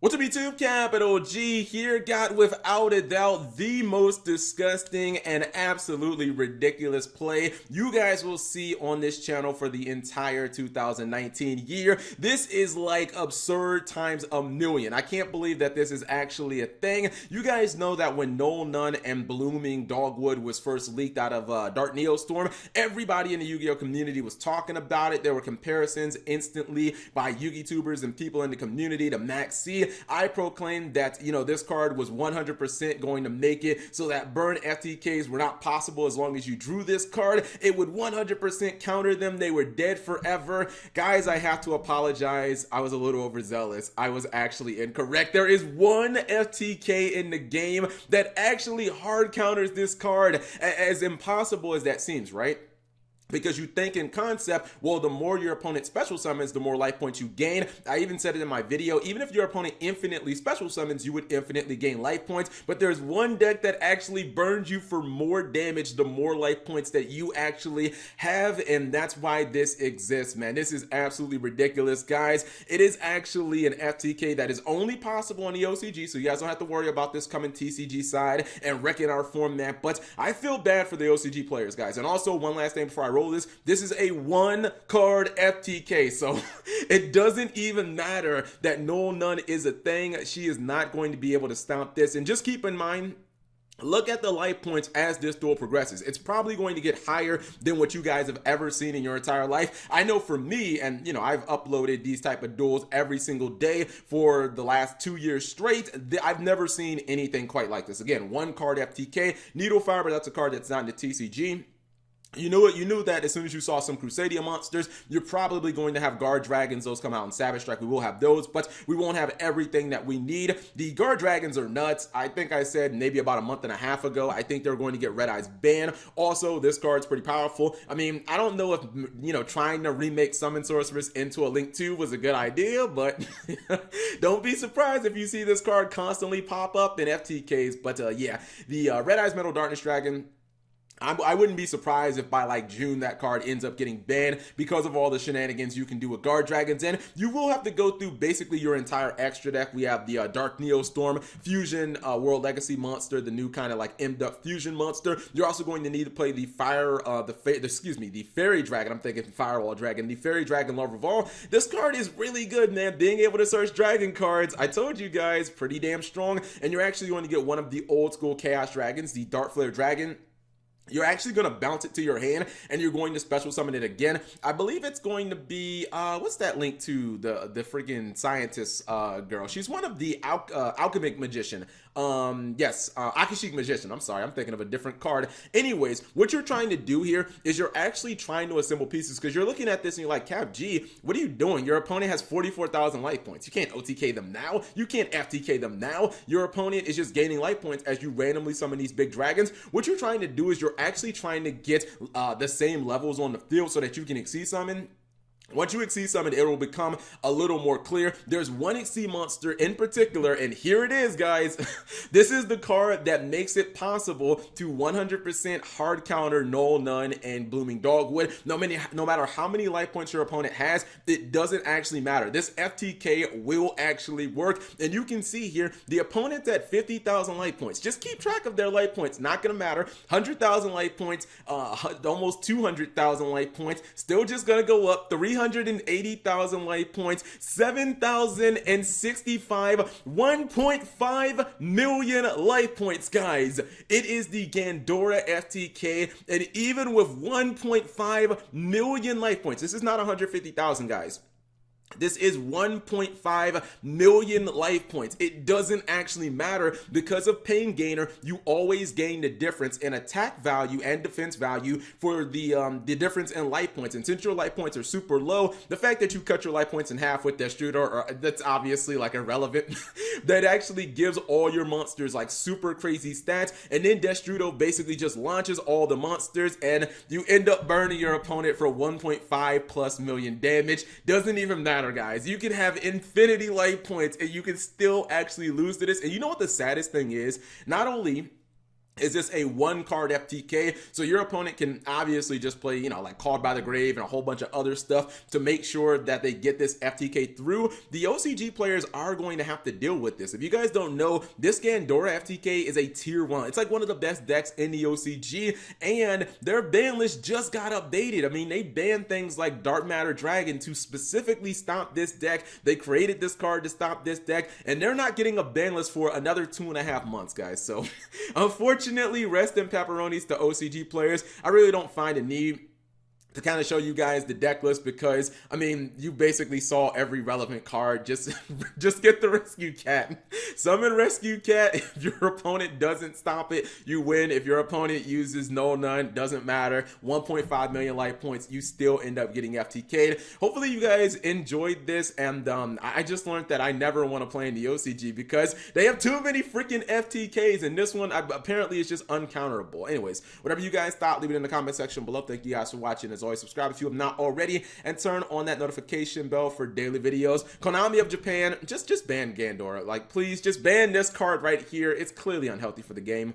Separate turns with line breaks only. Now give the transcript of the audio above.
What's up YouTube, Capital G here, got without a doubt the most disgusting and absolutely ridiculous play you guys will see on this channel for the entire 2019 year. This is like absurd times a million. I can't believe that this is actually a thing. You guys know that when Null, None, and Blooming Dogwood was first leaked out of Dark Neostorm, everybody in the Yu-Gi-Oh community was talking about it. There were comparisons instantly by Yu-Gi-Tubers and people in the community to Max C. I proclaimed that, this card was 100% going to make it so that burn Ftks were not possible as long as you drew this card. It would 100% counter them. They were dead forever. Guys, I have to apologize. I was a little overzealous. I was actually incorrect. There is one FTK in the game that actually hard counters this card, as impossible as that seems, right? Because you think in concept, well, the more your opponent special summons, the more life points you gain. I even said it in my video, even if your opponent infinitely special summons, you would infinitely gain life points. But there's one deck that actually burns you for more damage the more life points that you actually have, and that's why this exists, man. This is absolutely ridiculous, guys. It is actually an FTK that is only possible on the OCG, so you guys don't have to worry about this coming TCG side and wrecking our format. But I feel bad for the OCG players, guys. And also, one last thing before I roll this is a one card FTK, so it doesn't even matter that Null None is a thing. She is not going to be able to stomp this. And just keep in mind, look at the life points as this duel progresses. It's probably going to get higher than what you guys have ever seen in your entire life. I know for me, and I've uploaded these type of duels every single day for the last 2 years straight. I've never seen anything quite like this. Again, one card FTK. Needle Fiber, that's a card that's not in the TCG. You knew that as soon as you saw some Crusadia monsters, you're probably going to have Guard Dragons. Those come out in Savage Strike. We will have those, but we won't have everything that we need. The Guard Dragons are nuts. I think I said maybe about a month and a half ago, I think they're going to get Red Eyes banned. Also, this card's pretty powerful. I mean, I don't know if, trying to remake Summon Sorceress into a Link 2 was a good idea, but don't be surprised if you see this card constantly pop up in FTKs. But yeah, the Red Eyes Metal Darkness Dragon, I wouldn't be surprised if by like June that card ends up getting banned because of all the shenanigans you can do with Guard Dragons. And you will have to go through basically your entire extra deck. We have the Dark Neostorm Fusion World Legacy monster, the new kind of like M-Duck Fusion monster. You're also going to need to play the the Fairy Dragon. I'm thinking Firewall Dragon. The Fairy Dragon Lover of All. This card is really good, man. Being able to search dragon cards, I told you guys, pretty damn strong. And you're actually going to get one of the old school Chaos Dragons, the Dark Flare Dragon. You're actually going to bounce it to your hand and you're going to special summon it again. I believe it's going to be, what's that link to the freaking scientist girl? She's one of the alchemic magician. Yes, Akashic Magician. I'm sorry, I'm thinking of a different card. Anyways, what you're trying to do here is you're actually trying to assemble pieces because you're looking at this and you're like, Cap G, what are you doing? Your opponent has 44,000 life points. You can't OTK them now. You can't FTK them now. Your opponent is just gaining life points as you randomly summon these big dragons. What you're trying to do is you're actually trying to get the same levels on the field so that you can Exceed Summon. Once you Exceed Summon, it will become a little more clear. There's one Exceed monster in particular, and here it is, guys. This is the card that makes it possible to 100% hard counter Null, None, and Blooming Dogwood. No matter how many life points your opponent has, it doesn't actually matter. This FTK will actually work, and you can see here, the opponent's at 50,000 life points. Just keep track of their life points. Not gonna matter. 100,000 life points, almost 200,000 life points. Still just gonna go up. 380,000 life points, 7,065, 1.5 million life points, guys. It is the Gandora FTK, and even with 1.5 million life points, this is not 150,000, guys. This is 1.5 million life points. It doesn't actually matter because of Pain Gainer. You always gain the difference in attack value and defense value for the difference in life points. And since your life points are super low, the fact that you cut your life points in half with Destrudo, that's obviously like irrelevant. That actually gives all your monsters like super crazy stats. And then Destrudo basically just launches all the monsters and you end up burning your opponent for 1.5+ million damage. Doesn't even matter, guys. You can have infinity life points and you can still actually lose to this. And you know what the saddest thing is? Not only is this a one card FTK? So your opponent can obviously just play, you know, like Called by the Grave and a whole bunch of other stuff to make sure that they get this FTK through. The OCG players are going to have to deal with this. If you guys don't know, this Gandora FTK is a tier 1. It's like one of the best decks in the OCG, and their ban list just got updated. I mean, they banned things like Dark Matter Dragon to specifically stop this deck. They created this card to stop this deck, and they're not getting a ban list for another 2.5 months, guys. So unfortunately, rest in pepperonis to OCG players. I really don't find a need to kind of show you guys the deck list because, I mean, you basically saw every relevant card. Just get the Rescue Cat. Summon Rescue Cat. If your opponent doesn't stop it, you win. If your opponent uses Null None, doesn't matter. 1.5 million life points, you still end up getting FTK'd. Hopefully you guys enjoyed this, and I just learned that I never want to play in the OCG because they have too many freaking FTKs, and this one apparently is just uncounterable. Anyways, whatever you guys thought, leave it in the comment section below. Thank you guys for watching. As always, subscribe if you have not already, and turn on that notification bell for daily videos. Konami of Japan, just ban Gandora. Like, please, just ban this card right here. It's clearly unhealthy for the game.